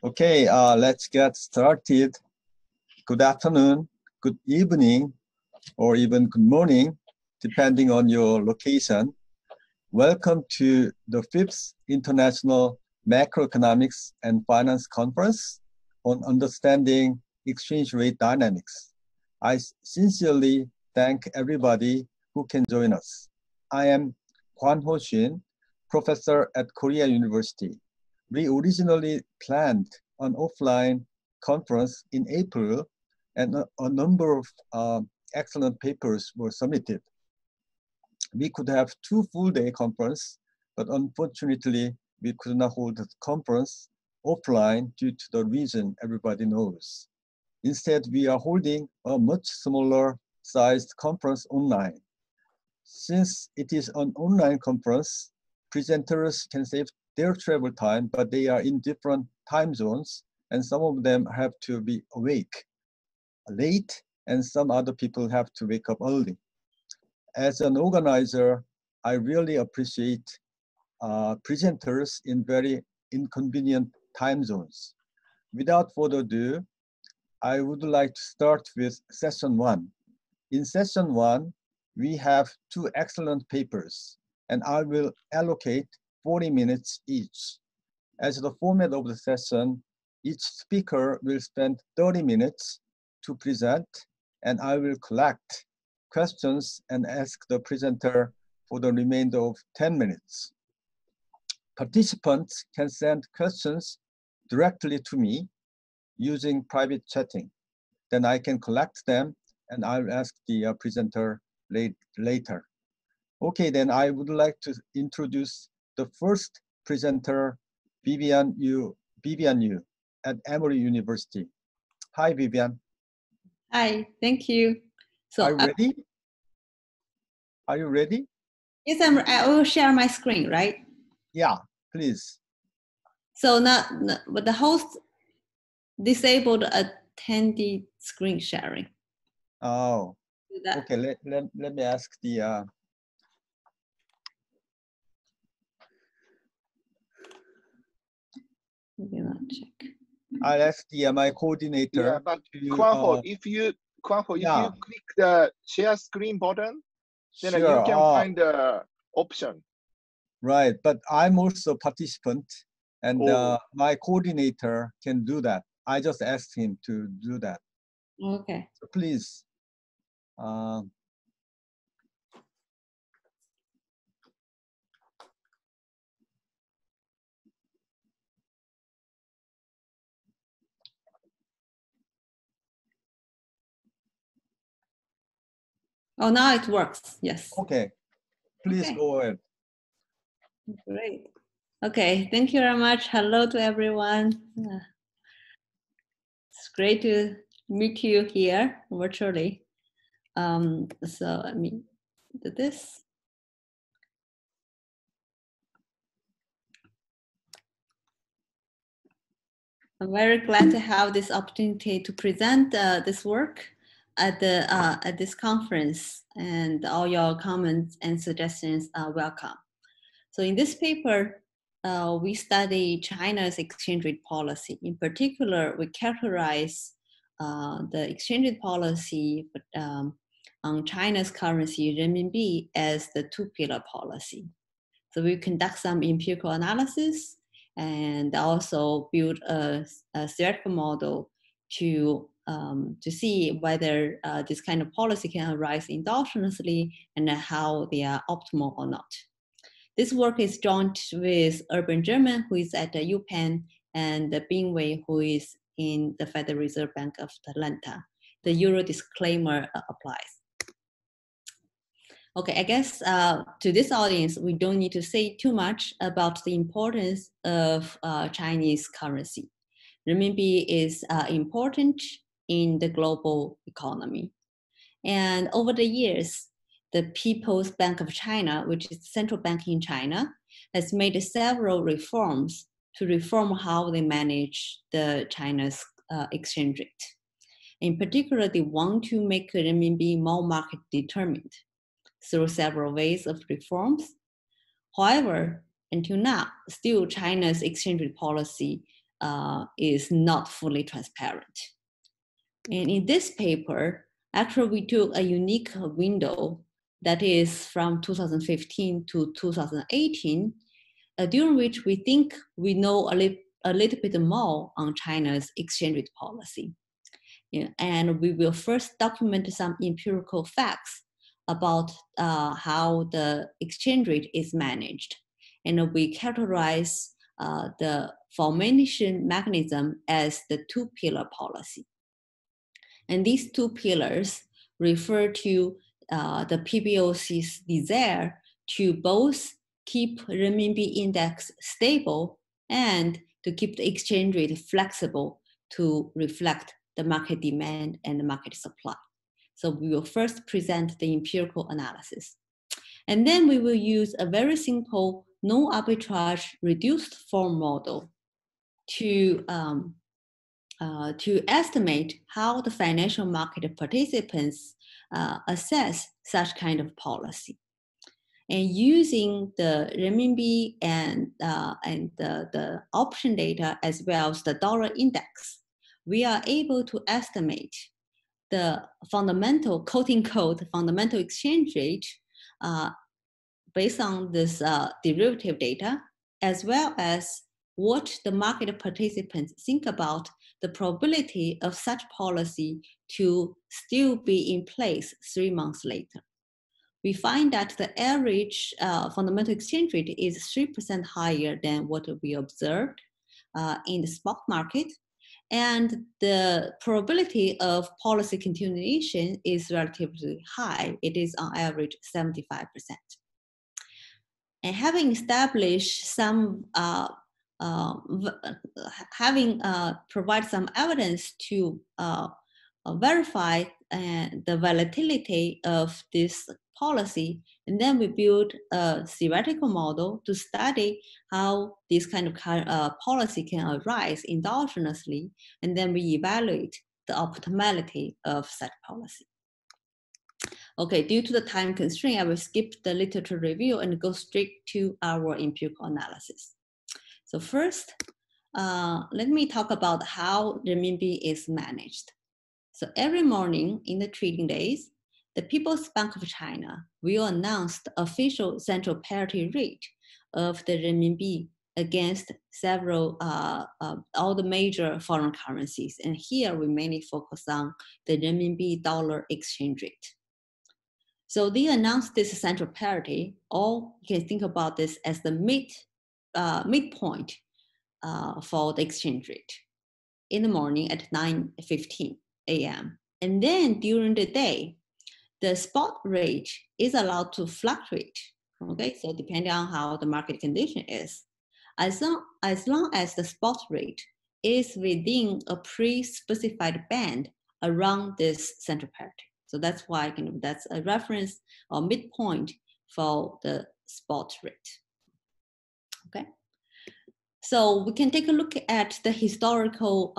Okay, let's get started. Good afternoon, good evening, or even good morning, depending on your location. Welcome to the 5th International Macroeconomics and Finance Conference on Understanding Exchange Rate Dynamics. I sincerely thank everybody who can join us. I am Kwan Ho-shin, professor at Korea University. We originally planned an offline conference in April, and a number of excellent papers were submitted. We could have 2 full-day conference, but unfortunately, we could not hold the conference offline due to the reason everybody knows. Instead, we are holding a much smaller sized conference online. Since it is an online conference, presenters can save their travel time, but they are in different time zones, and some of them have to be awake late, and some other people have to wake up early. As an organizer, I really appreciate presenters in very inconvenient time zones. Without further ado, I would like to start with session 1. In session 1, we have 2 excellent papers, and I will allocate 40 minutes each. As the format of the session, each speaker will spend 30 minutes to present, and I will collect questions and ask the presenter for the remainder of 10 minutes. Participants can send questions directly to me using private chatting. Then I can collect them and I'll ask the presenter later. Okay, then I would like to introduce the first presenter, Vivian Yu at Emory University. Hi, Vivian. Hi, thank you. So are you ready? Are you ready? Yes, I will share my screen, right? Yeah, please. So now, but the host disabled attendee screen sharing. Oh, okay. Let me ask the. Check. I'll ask the my coordinator. Yeah, but Kwan-ho, if you click the share screen button, then sure, you can find the option. Right, but I'm also a participant, and my coordinator can do that. I just asked him to do that. Okay. So please. Oh, now it works. Yes. Okay. Please go ahead. Great. Okay. Thank you very much. Hello to everyone. It's great to meet you here virtually. So let me do this. I'm very glad to have this opportunity to present this work at this conference, and all your comments and suggestions are welcome. So in this paper, we study China's exchange rate policy. In particular, we characterize the exchange rate policy on China's currency, renminbi, as the 2-pillar policy. So we conduct some empirical analysis and also build a theoretical model to see whether this kind of policy can arise endogenously and how they are optimal or not. This work is joined with Urban German, who is at the UPenn, and Bingwei, who is in the Federal Reserve Bank of Atlanta. The Euro disclaimer applies. Okay, I guess to this audience, we don't need to say too much about the importance of Chinese currency. Renminbi is important in the global economy. And over the years, the People's Bank of China, which is the central bank in China, has made several reforms to reform how they manage the China's exchange rate. In particular, they want to make renminbi more market determined through several ways of reforms. However, until now, still China's exchange rate policy is not fully transparent. And in this paper, actually we took a unique window that is from 2015 to 2018, during which we think we know a little bit more on China's exchange rate policy. Yeah, and we will first document some empirical facts about how the exchange rate is managed. And we characterize the formation mechanism as the two-pillar policy. And these two pillars refer to the PBOC's desire to both keep renminbi index stable and to keep the exchange rate flexible to reflect the market demand and the market supply. So we will first present the empirical analysis. And then we will use a very simple no arbitrage reduced form model to estimate how the financial market participants assess such kind of policy. And using the renminbi and the option data as well as the dollar index, we are able to estimate the fundamental, quote-unquote, fundamental exchange rate based on this derivative data, as well as what the market participants think about the probability of such policy to still be in place 3 months later. We find that the average fundamental exchange rate is 3% higher than what we observed in the spot market. And the probability of policy continuation is relatively high. It is on average 75%. And having established some, provide some evidence to verify the volatility of this policy, and then we build a theoretical model to study how this kind of policy can arise endogenously, and then we evaluate the optimality of such policy. Okay, due to the time constraint, I will skip the literature review and go straight to our empirical analysis. So first, let me talk about how renminbi is managed. So every morning in the trading days, the People's Bank of China will announce the official central parity rate of the renminbi against several, all the major foreign currencies. And here we mainly focus on the renminbi dollar exchange rate. So they announced this central parity, or you can think about this as the midpoint for the exchange rate in the morning at 9:15 a.m. And then during the day, the spot rate is allowed to fluctuate, okay? So depending on how the market condition is, as long as the spot rate is within a pre-specified band around this central parity. So that's why that's a reference or midpoint for the spot rate, okay? So we can take a look at the historical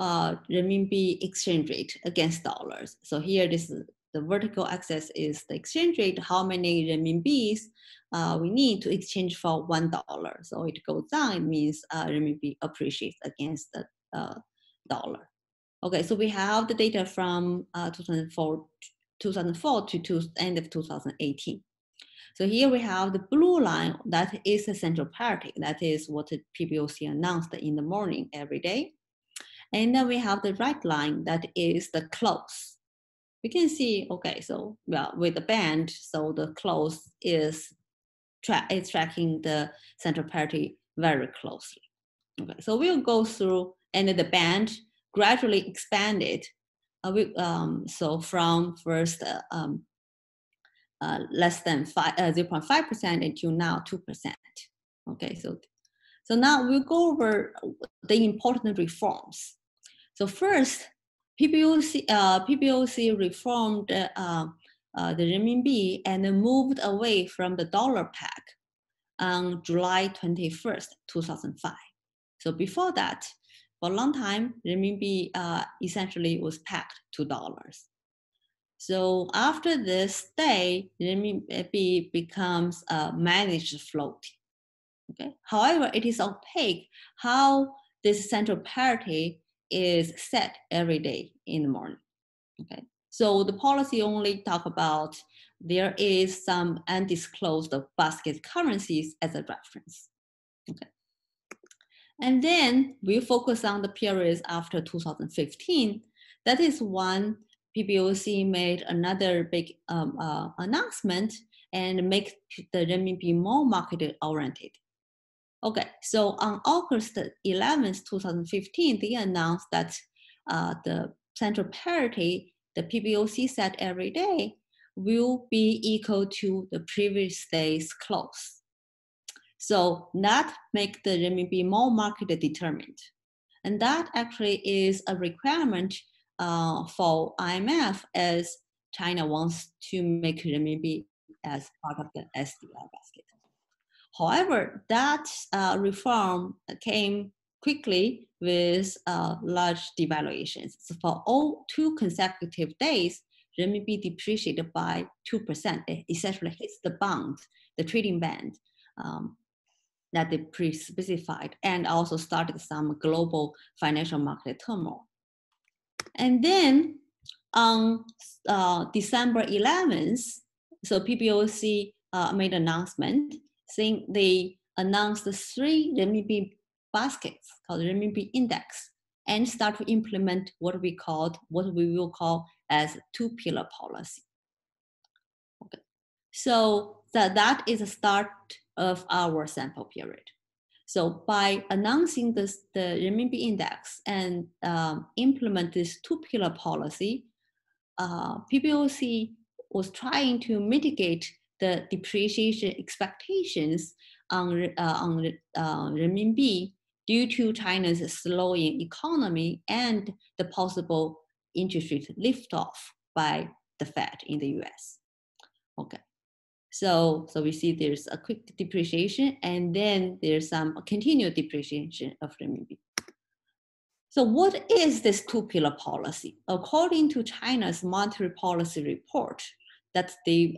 renminbi exchange rate against dollars. So here, this is the vertical axis is the exchange rate, how many renminbis we need to exchange for $1. So it goes down, it means renminbi appreciates against the dollar. Okay, so we have the data from 2004 to end of 2018. So here we have the blue line, that is the central parity. That is what the PBOC announced in the morning every day. And then we have the right line, that is the close. We can see, okay, so well, with the band, so the close is tracking the central parity very closely. Okay, so we'll go through, and the band gradually expanded. So from first less than 0.5% until now 2%. Okay, so now we'll go over the important reforms. So first, PBOC reformed the renminbi and moved away from the dollar peg on July 21st, 2005. So before that, for a long time, renminbi essentially was pegged to dollars. So after this day, renminbi becomes a managed float. Okay. However, it is opaque how this central parity is set every day in the morning. Okay. So the policy only talk about there is some undisclosed basket currencies as a reference. Okay. And then we focus on the periods after 2015. That is when PBOC made another big announcement and make the renminbi more market oriented. Okay, so on August 11th, 2015, they announced that the central parity, the PBOC set every day, will be equal to the previous day's close. So that makes the renminbi more market determined. And that actually is a requirement for IMF as China wants to make renminbi as part of the SDR basket. However, that reform came quickly with large devaluations. So for all 2 consecutive days, renminbi depreciated by 2%. It essentially hits the band, the trading band that they pre-specified, and also started some global financial market turmoil. And then on December 11th, so PBOC made an announcement saying they announced the 3 renminbi baskets called renminbi index and start to implement what we will call as 2-pillar policy. Okay. So that is the start of our sample period. So by announcing the renminbi index and implement this 2-pillar policy, PBOC was trying to mitigate the depreciation expectations on renminbi due to China's slowing economy and the possible interest rate liftoff by the Fed in the US. Okay. So we see there's a quick depreciation and then there's some continued depreciation of renminbi. So what is this 2-pillar policy? According to China's monetary policy report that they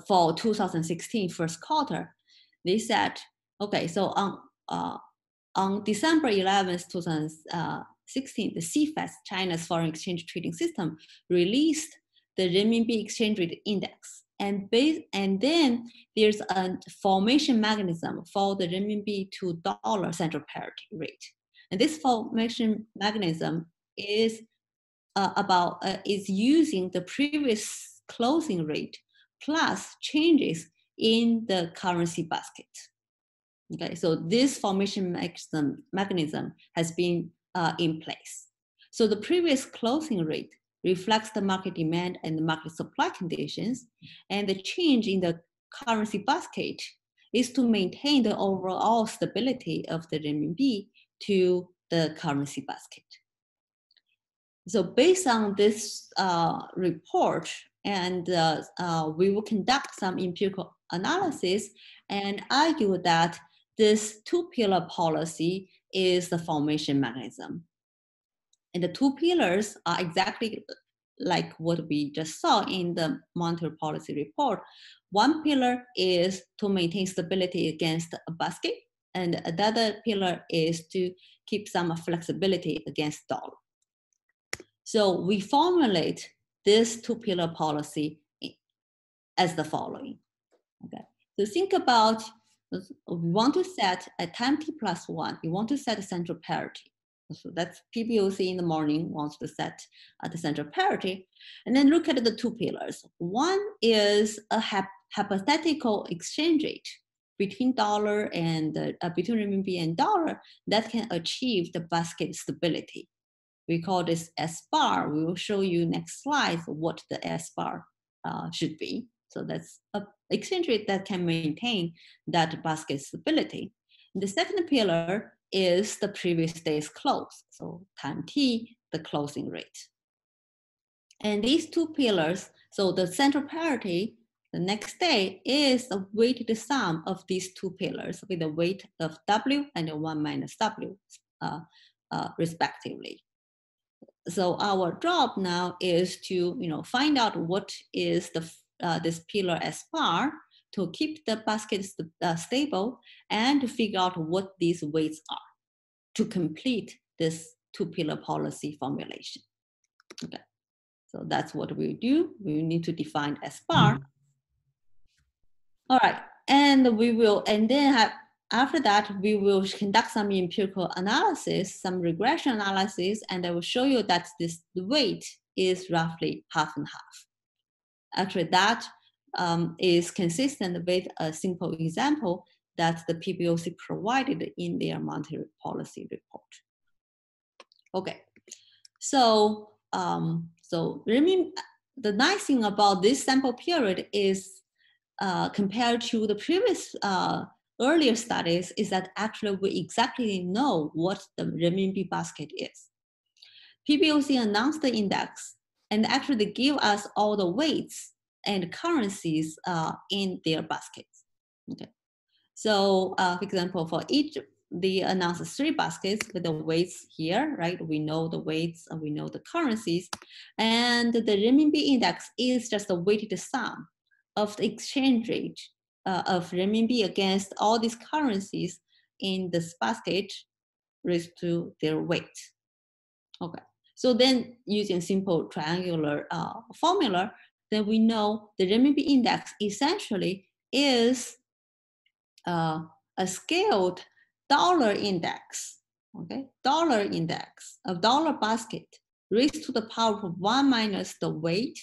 for 2016 first quarter, they said, okay, so on December 11th, 2016, the CFETS, China's foreign exchange trading system, released the renminbi exchange rate index. And then there's a formation mechanism for the renminbi to dollar central parity rate. And this formation mechanism is is using the previous closing rate plus changes in the currency basket. Okay, so this formation mechanism has been in place. So the previous closing rate reflects the market demand and the market supply conditions, and the change in the currency basket is to maintain the overall stability of the renminbi to the currency basket. So based on this report, and we will conduct some empirical analysis and argue that this 2-pillar policy is the formation mechanism. And the 2 pillars are exactly like what we just saw in the monetary policy report. 1 pillar is to maintain stability against a basket, and the other pillar is to keep some flexibility against dollar. So we formulate this 2-pillar policy as the following. Okay, so think about, we want to set a time t plus 1, we want to set a central parity. So that's PBOC in the morning wants to set the central parity. And then look at the 2 pillars. One is a hypothetical exchange rate between dollar and between renminbi and dollar that can achieve the basket stability. We call this S bar. We will show you next slide what the S bar should be. So that's an exchange rate that can maintain that basket stability. The second pillar is the previous day's close. So time t, the closing rate. And these 2 pillars, so the central parity, the next day is the weighted sum of these 2 pillars with a weight of W and 1 minus W respectively. So our job now is to find out what is the this pillar S bar to keep the basket stable and to figure out what these weights are to complete this two-pillar policy formulation. Okay, so that's what we do. We need to define S bar. All right, and we will, and then after that, we will conduct some empirical analysis, some regression analysis, and I will show you that the weight is roughly half and half. Actually, that is consistent with a simple example that the PBOC provided in their monetary policy report. Okay, so the nice thing about this sample period is compared to the previous earlier studies is that actually we exactly know what the renminbi basket is. PBOC announced the index and actually they give us all the weights and currencies in their baskets. Okay, so for example, for each, they announced 3 baskets with the weights here, right? We know the weights and we know the currencies, and the renminbi index is just a weighted sum of the exchange rate of renminbi against all these currencies in this basket raised to their weight. Okay, so then using simple triangular formula, then we know the renminbi index essentially is a scaled dollar index, okay? Dollar index, a dollar basket raised to the power of 1 minus the weight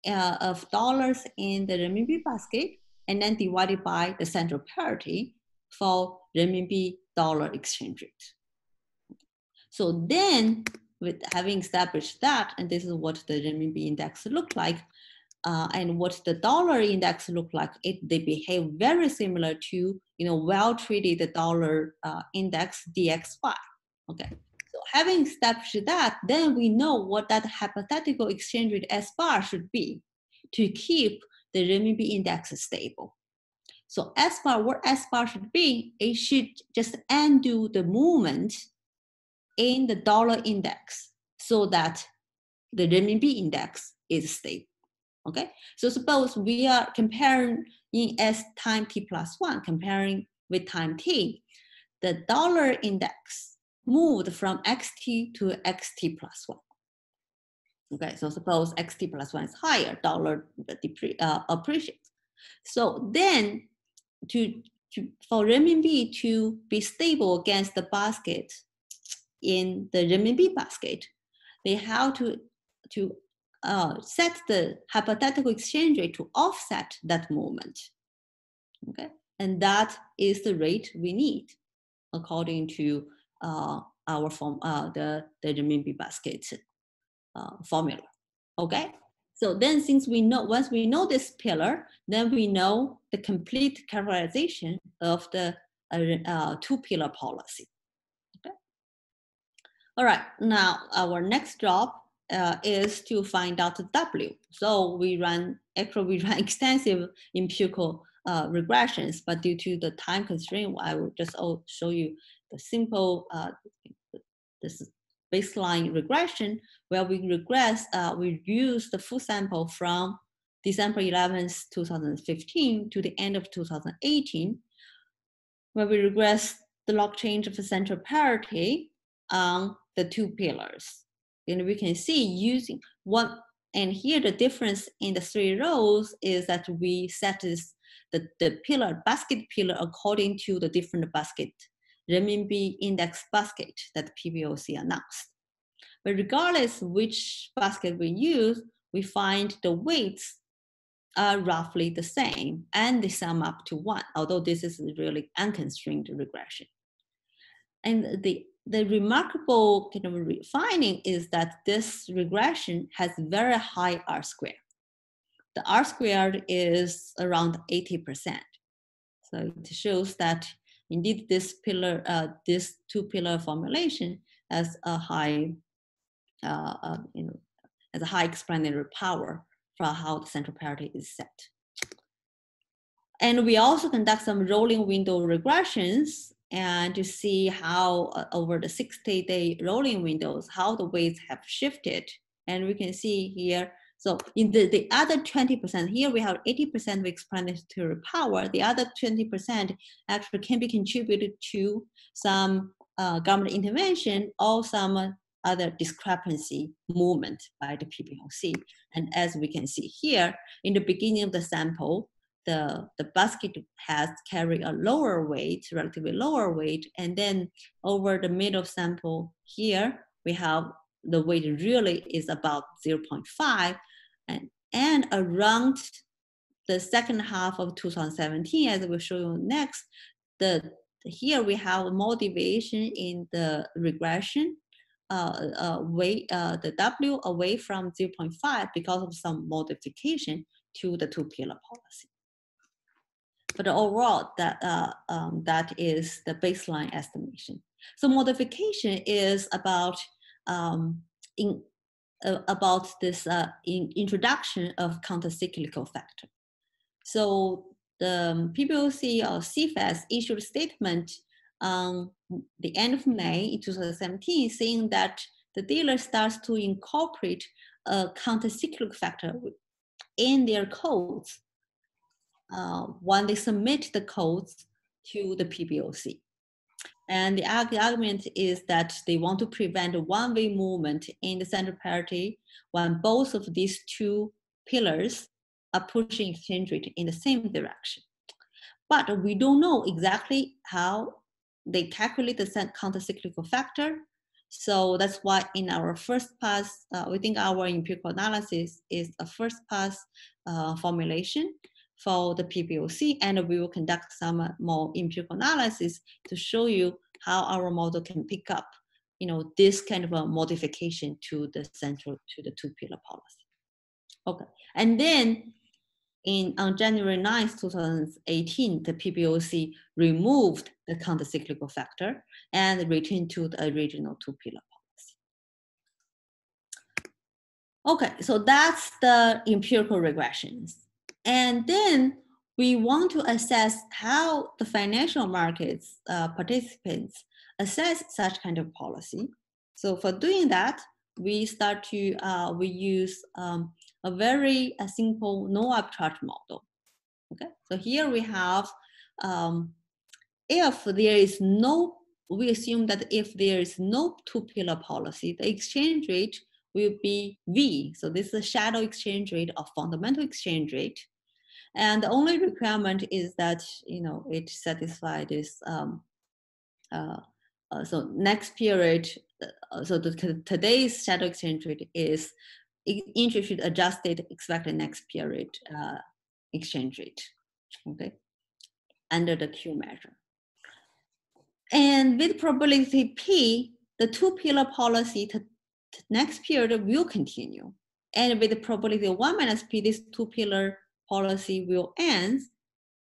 of dollars in the renminbi basket, and then divided by the central parity for renminbi dollar exchange rate. So then, with having established that, and this is what the renminbi index look like, and what the dollar index look like, they behave very similar to well-treated dollar index DXY. Okay. So having established that, then we know what that hypothetical exchange rate S bar should be to keep the renminbi index stable. So S bar, what S bar should be, it should just undo the movement in the dollar index so that the renminbi index is stable. Okay, so suppose we are comparing in S time t plus 1, comparing with time t, the dollar index moved from xt to xt plus 1. Okay, so suppose xt plus 1 is higher, dollar appreciates. So then for renminbi to be stable against the basket in the renminbi basket, they have to set the hypothetical exchange rate to offset that movement. Okay, and that is the rate we need according to our form, the renminbi basket formula. Okay, so then since we know, once we know this pillar, then we know the complete characterization of the two-pillar policy. Okay. All right, now our next job is to find out the W. So we run extensive empirical regressions, but due to the time constraint, I will just show you the simple this baseline regression where we use the full sample from December 11th, 2015 to the end of 2018, where we regress the log change of the central parity on the two pillars. And we can see using one, and here the difference in the 3 rows is that we set the pillar, basket pillar, according to the different basket, renminbi index basket that PBOC announced. But regardless which basket we use, we find the weights are roughly the same and they sum up to 1, although this is really unconstrained regression. And the remarkable kind of finding is that this regression has very high R squared. The R squared is around 80%. So it shows that indeed this pillar, this two-pillar formulation has a high, has a high explanatory power for how the central parity is set. And we also conduct some rolling window regressions and to see how over the 60-day rolling windows, how the weights have shifted. And we can see here So in the other 20%, here we have 80% of explanatory power. The other 20% actually can be contributed to some government intervention or some other discrepancy movement by the PBOC. And as we can see here, in the beginning of the sample, the basket has carried a lower weight, relatively lower weight, and then over the middle sample here, we have the weight really is about 0.5, and around the second half of 2017, as we'll show you next, here we have more deviation in the regression, the W away from 0.5 because of some modification to the two-pillar policy. But overall, that is the baseline estimation. So modification is about this introduction of countercyclical factor. So the PBOC or CFAS issued a statement on the end of May in 2017 saying that the dealer starts to incorporate a countercyclical factor in their codes when they submit the codes to the PBOC. And the argument is that they want to prevent a one-way movement in the central parity when both of these two pillars are pushing exchange rate in the same direction. But we don't know exactly how they calculate the countercyclical factor. So that's why in our first pass, we think our empirical analysis is a first pass formulation for the PBOC, and we will conduct some more empirical analysis to show you how our model can pick up, this kind of a modification to the two-pillar policy. Okay, and then on January 9th, 2018, the PBOC removed the countercyclical factor and returned to the original two-pillar policy. Okay, so that's the empirical regressions. And then we want to assess how the financial markets participants assess such kind of policy. So for doing that, we use a very simple no arbitrage model. Okay, so here we have we assume that if there is no two-pillar policy, the exchange rate will be V. So this is a shadow exchange rate or fundamental exchange rate. And the only requirement is that, it satisfies this, so next period, so today's shadow exchange rate is interest rate adjusted expected next period exchange rate, okay, under the Q measure. And with probability P, the two-pillar policy to next period will continue. And with the probability 1 minus P, this two-pillar policy will end,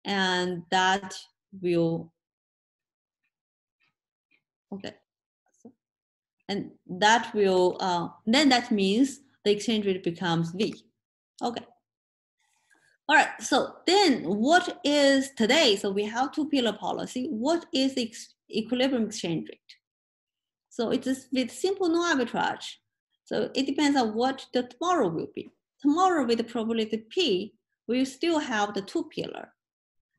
and that will, okay. And that will, then that means the exchange rate becomes V. Okay. All right, so then what is today? So we have two-pillar policy. What is the equilibrium exchange rate? So it is with simple no arbitrage. So it depends on what the tomorrow will be. Tomorrow with the probability P, we still have the two-pillar.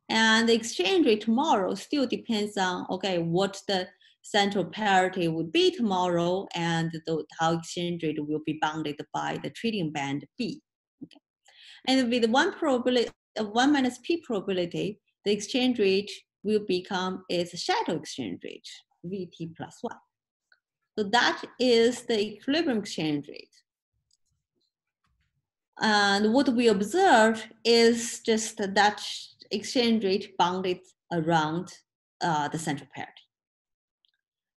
And the exchange rate tomorrow still depends on, okay, what the central parity would be tomorrow and how exchange rate will be bounded by the trading band B. Okay. And with one probability, 1 minus P probability, the exchange rate will become its shadow exchange rate, VT plus 1. So that is the equilibrium exchange rate. And what we observe is just that exchange rate bounded around the central parity.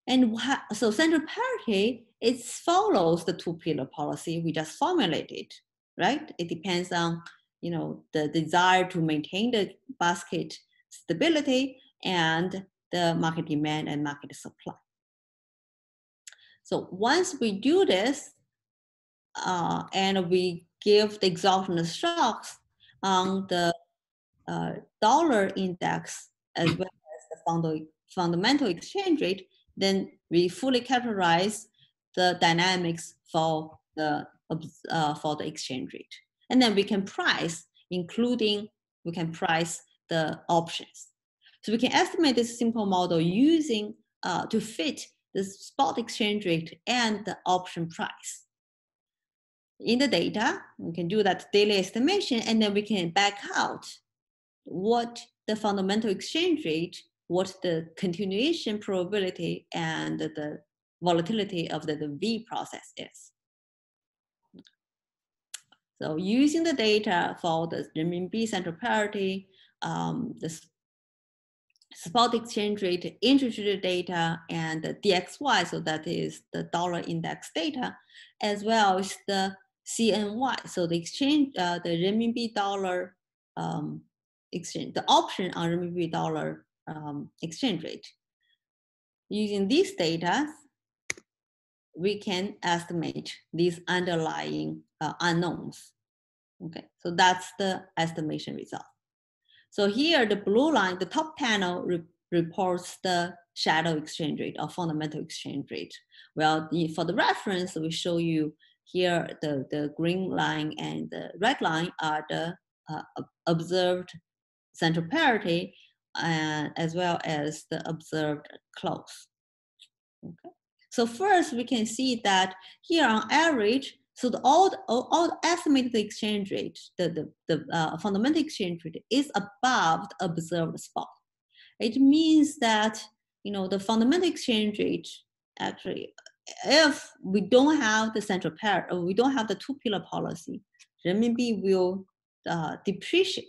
And so central parity, it follows the two-pillar policy we just formulated, right? It depends on, the desire to maintain the basket stability and the market demand and market supply. So once we do this, and we give the exogenous shocks on the dollar index as well as the fundamental exchange rate, then we fully characterize the dynamics for the for the exchange rate. And then we can price, including we can price the options. So we can estimate this simple model using to fit the spot exchange rate and the option price. In the data, we can do that daily estimation, and then we can back out what the fundamental exchange rate, what the continuation probability, and the volatility of the V process is. So using the data for the renminbi central parity, the spot exchange rate, interest rate data, and the DXY, so that is the dollar index data, as well as the CNY, so the exchange, the renminbi dollar exchange, the option on renminbi dollar exchange rate. Using these data, we can estimate these underlying unknowns. Okay, so that's the estimation result. So here, the blue line, the top panel reports the shadow exchange rate or fundamental exchange rate. Well, for the reference, we show you here the green line and the red line are the observed central parity, as well as the observed close. Okay. So first, we can see that here on average, so all estimated exchange rate, the fundamental exchange rate is above the observed spot. It means that, you know, the fundamental exchange rate actually, if we don't have the central parity, or we don't have the two-pillar policy, renminbi will depreciate.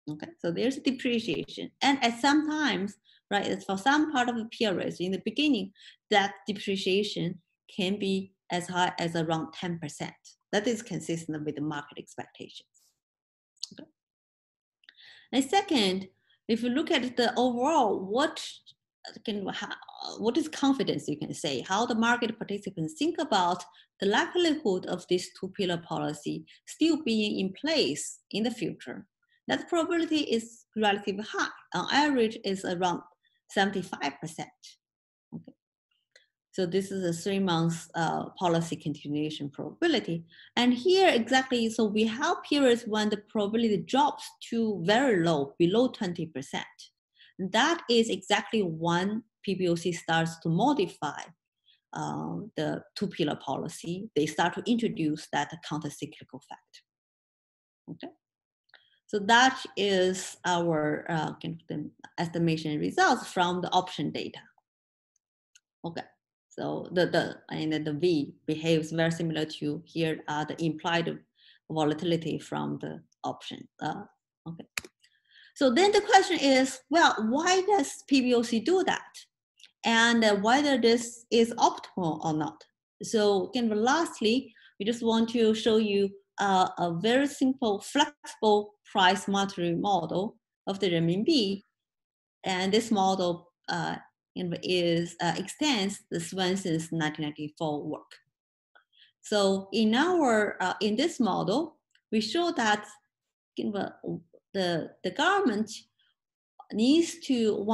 Okay, so there's a depreciation, and at some times, right, for some part of the period in the beginning, that depreciation can be as high as around 10%. That is consistent with the market expectations. Okay. And second, if you look at the overall, what is confidence, you can say, how the market participants think about the likelihood of this two-pillar policy still being in place in the future. That probability is relatively high. On average, is around 75%. Okay. So this is a 3 months policy continuation probability. And here exactly, so we have periods when the probability drops to very low, below 20%. That is exactly when PBOC starts to modify the two-pillar policy. They start to introduce that counter-cyclical fact. Okay. So that is our estimation results from the option data. Okay, so the V behaves very similar to here the implied volatility from the option. Okay, so then the question is, well, why does PBOC do that, and whether this is optimal or not? So lastly, we just want to show you a very simple, flexible price monetary model of the renminbi, and this model extends the Swenson's 1994 work. So in this model, we show that the government needs to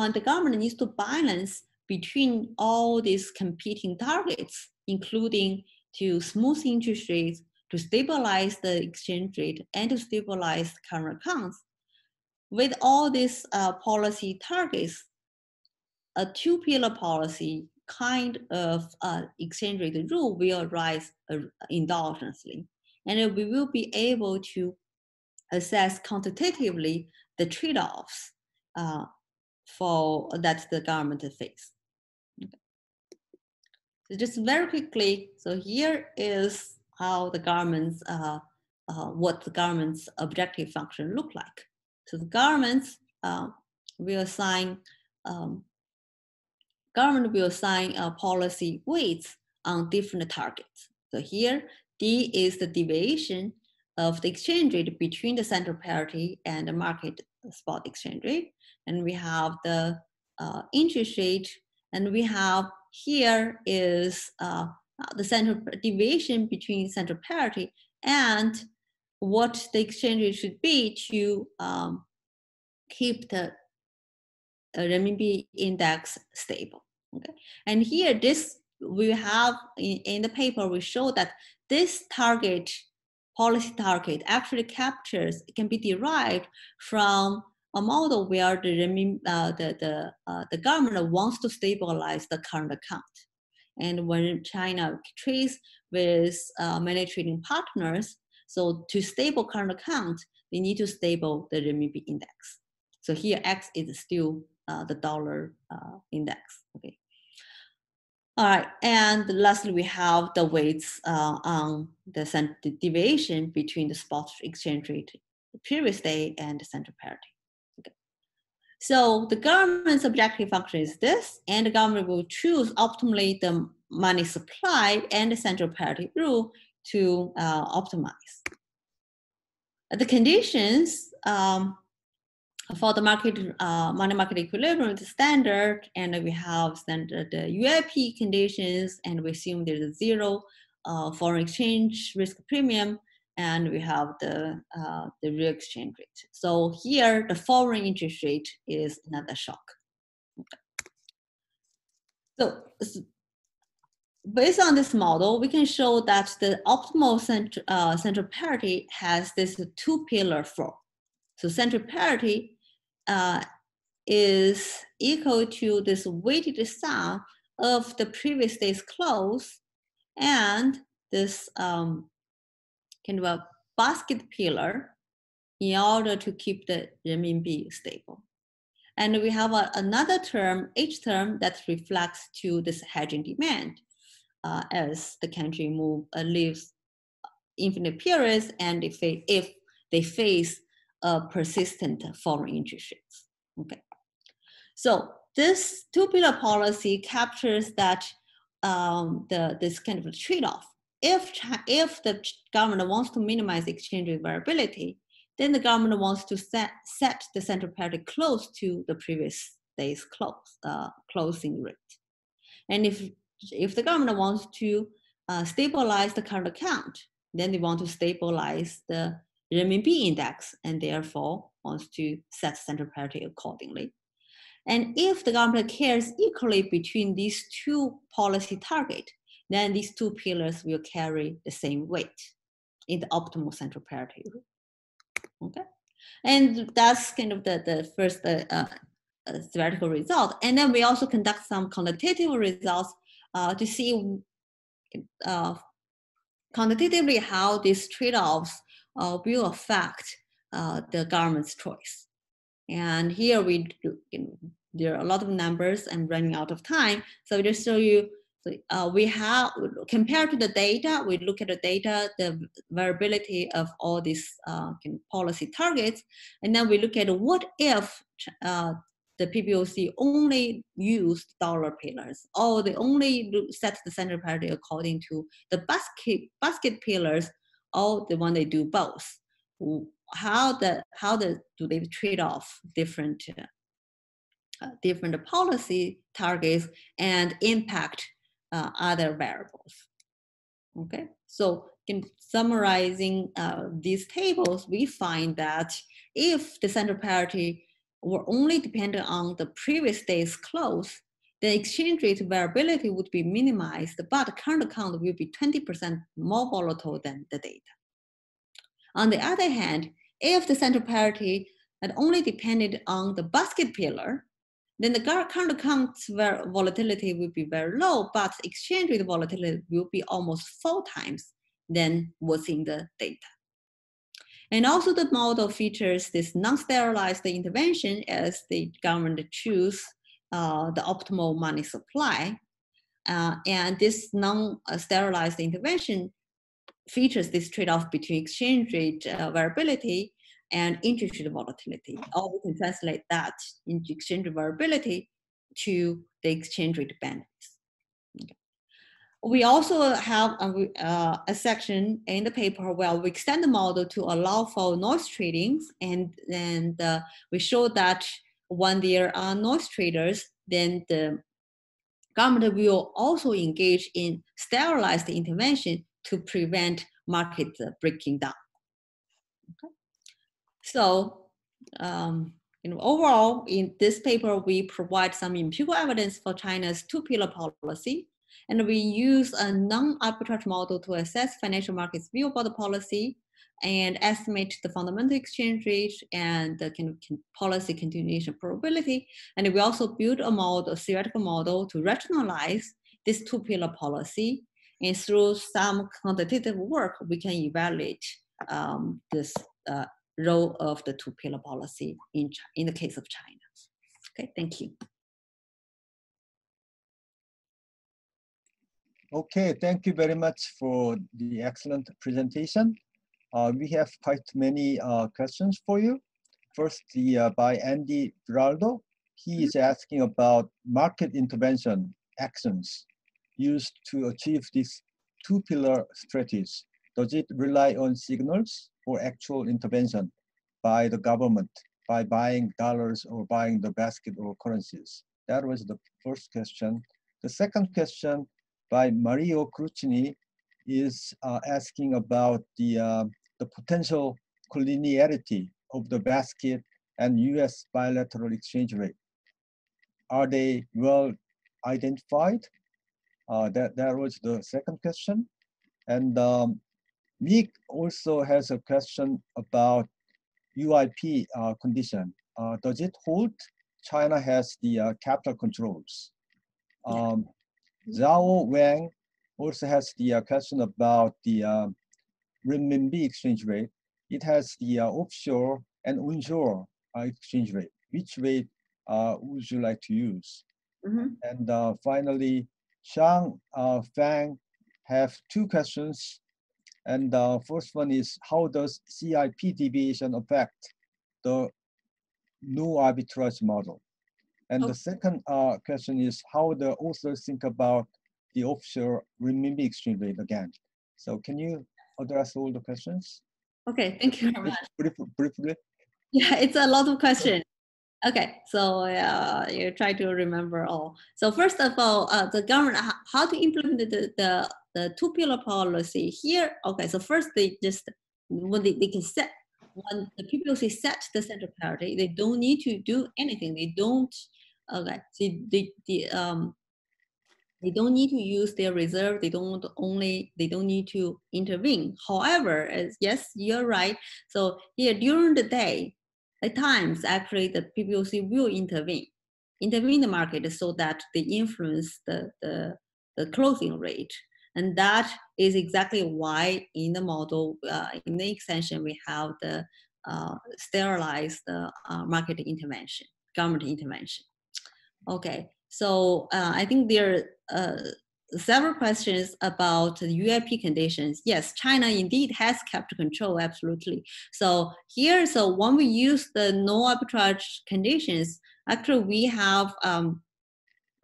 balance between all these competing targets, including to smooth interest rates, to stabilize the exchange rate, and to stabilize current accounts. With all these policy targets, a two-pillar policy kind of exchange rate rule will arise endogenously, and we will be able to assess quantitatively the trade-offs for that the government face. Okay. So just very quickly, so here is how the government's what the government's objective function look like. So the governments will assign policy weights on different targets. So here, D is the deviation of the exchange rate between the central parity and the market spot exchange rate. And we have the interest rate, and we have here is the central deviation between central parity and what the exchange rate should be to keep the renminbi index stable. Okay, and here this we have in the paper, we show that this policy target actually can be derived from a model where the government wants to stabilize the current account. And when China trades with many trading partners, so to stable current account, they need to stable the renminbi index. So here X is still the dollar index, okay. All right, and lastly, we have the weights on the deviation between the spot exchange rate the previous day and the central parity. Okay. So the government's objective function is this, and the government will choose optimally the money supply and the central parity rule to optimize. The conditions for the money market equilibrium, the standard, and we have standard UIP conditions, and we assume there's a zero foreign exchange risk premium, and we have the real exchange rate. So here, the foreign interest rate is another shock. Okay. So based on this model, we can show that the optimal central parity has this two-pillar floor. So central parity is equal to this weighted sum of the previous day's close and this kind of a basket pillar in order to keep the renminbi stable. And we have another term, H term, that reflects to this hedging demand as the country lives infinite periods and if they face persistent foreign interest rates. Okay. So this two-pillar policy captures that this kind of a trade-off. If the government wants to minimize exchange rate variability, then the government wants to set the central parity close to the previous day's closing rate. And if the government wants to stabilize the current account, then they want to stabilize the renminbi index and therefore wants to set central parity accordingly. And if the government cares equally between these two policy targets, then these two pillars will carry the same weight in the optimal central parity rule. Okay, and that's kind of the first theoretical result. And then we also conduct some quantitative results to see quantitatively how these trade-offs will affect the government's choice. And here there are a lot of numbers. I'm running out of time, so I'll just show you. So we have, compared to the data, we look at the data, the variability of all these policy targets, and then we look at what if the PBOC only used dollar pillars, or they only set the central parity according to the basket pillars, or the one they do both. How do they trade off different policy targets and impact other variables? Okay, so in summarizing these tables, we find that if the central parity were only dependent on the previous day's close, the exchange rate variability would be minimized, but the current account will be 20% more volatile than the data. On the other hand, if the central parity had only depended on the basket pillar, then the current account's volatility will be very low, but exchange rate volatility will be almost 4 times than what's in the data. And also the model features this non-sterilized intervention as the government choose the optimal money supply. And this non-sterilized intervention features this trade-off between exchange rate variability and interest rate volatility. Or we can translate that into exchange rate variability to the exchange rate benefits. Okay. We also have a section in the paper where we extend the model to allow for noise tradings, and we show that when there are noise traders, then the government will also engage in sterilized intervention to prevent market breaking down. Okay. So, overall, in this paper, we provide some empirical evidence for China's two-pillar policy. And we use a non-arbitrage model to assess financial markets' view about the policy and estimate the fundamental exchange rate and the policy continuation probability. And we also build a model, a theoretical model, to rationalize this two-pillar policy. And through some quantitative work, we can evaluate this role of the two-pillar policy in the case of China. Okay, thank you. Okay, thank you very much for the excellent presentation. We have quite many questions for you. First, by Andy Giraldo. He is asking about market intervention actions used to achieve this two-pillar strategy. Does it rely on signals or actual intervention by the government, by buying dollars or buying the basket or currencies? That was the first question. The second question by Mario Crucini is asking about the potential collinearity of the basket and US bilateral exchange rate. Are they well identified? That was the second question. And Nick also has a question about UIP condition. Does it hold? China has the capital controls. Zhao Wang also has the question about the renminbi exchange rate. It has the offshore and onshore exchange rate. Which rate would you like to use? And finally, Shang Fang have two questions. And the first one is, how does CIP deviation affect the no arbitrage model? And the second question is, how the authors think about the offshore renminbi exchange rate again. So can you address all the questions? Okay, thank you very much. Briefly. Yeah, it's a lot of questions. Okay, so you try to remember all. So first of all, the government, how to implement the two-pillar policy here. Okay, so first they just, when they can set, when the PPOC set the central priority, they don't need to do anything. They don't, okay, so they don't need to use their reserve. They don't need to intervene. However, yes, you're right. So here during the day, at times actually the PPOC will intervene the market so that they influence the closing rate. And that is exactly why in the model, in the extension, we have the sterilized market intervention, government intervention. Okay, so I think there are several questions about the UIP conditions. Yes, China indeed has capital control, absolutely. So here, so when we use the no arbitrage conditions, actually we have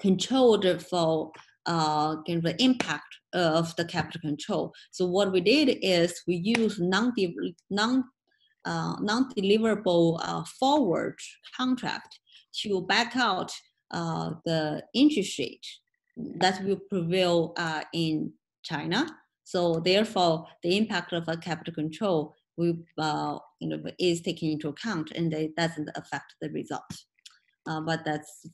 controlled for the impact of the capital control. So what we did is we use non-deliverable forward contract to back out the interest rate that will prevail in China. So therefore, the impact of a capital control will, is taken into account, and it doesn't affect the result. But that's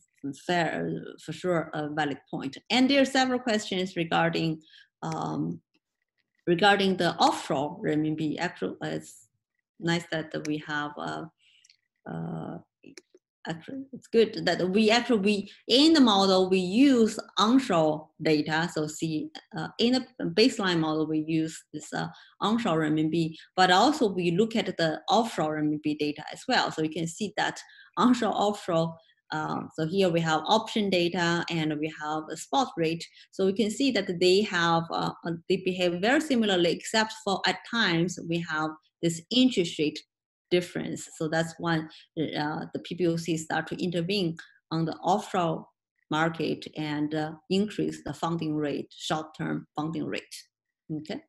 fair, for sure, a valid point. And there are several questions regarding the offshore renminbi. Actually, it's nice that we have. Actually, it's good that we in the model we use onshore data. So see, in the baseline model we use this onshore renminbi, but also we look at the offshore renminbi data as well. So you can see that onshore, offshore. So here we have option data and we have a spot rate. So we can see that they have they behave very similarly, except for at times we have this interest rate difference. So that's when the PBOC start to intervene on the offshore market and increase the funding rate, short-term funding rate. Okay.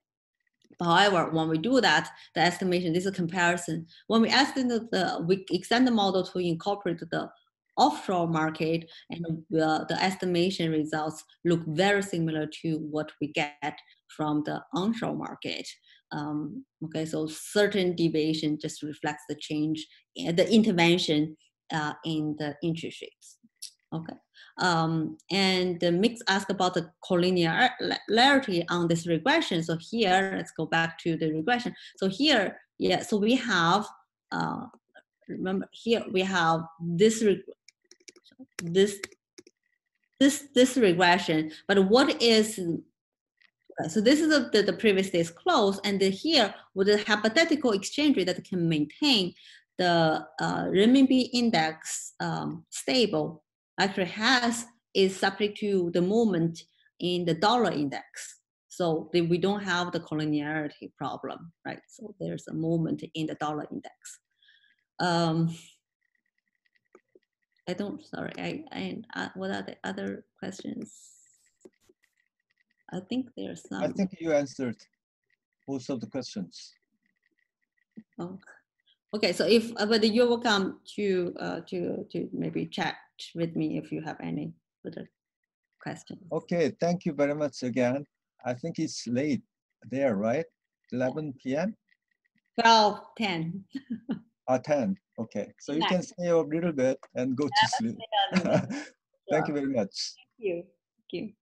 However, when we do that, the estimation, this is a comparison. When we estimate we extend the model to incorporate the offshore market, and the estimation results look very similar to what we get from the onshore market. Okay, so certain deviation just reflects the change, the intervention in the interest rates. Okay. And Mix asked about the collinearity on this regression. So here, let's go back to the regression. So here, yeah, so we have, remember here we have this regression, but what is, so this is the previous day's close, and then here with a hypothetical exchange rate that can maintain the renminbi index stable, actually is subject to the movement in the dollar index. So we don't have the collinearity problem, right? So there's a movement in the dollar index. I don't, sorry, what are the other questions? I think there's some. I think you answered most of the questions. Oh. Okay, so if but you're welcome to maybe chat with me if you have any further questions. Okay, thank you very much again. I think it's late there, right? 11 p.m. 12:10. 10. Okay, so you can stay a little bit and go to sleep. Thank you very much. Thank you. Thank you.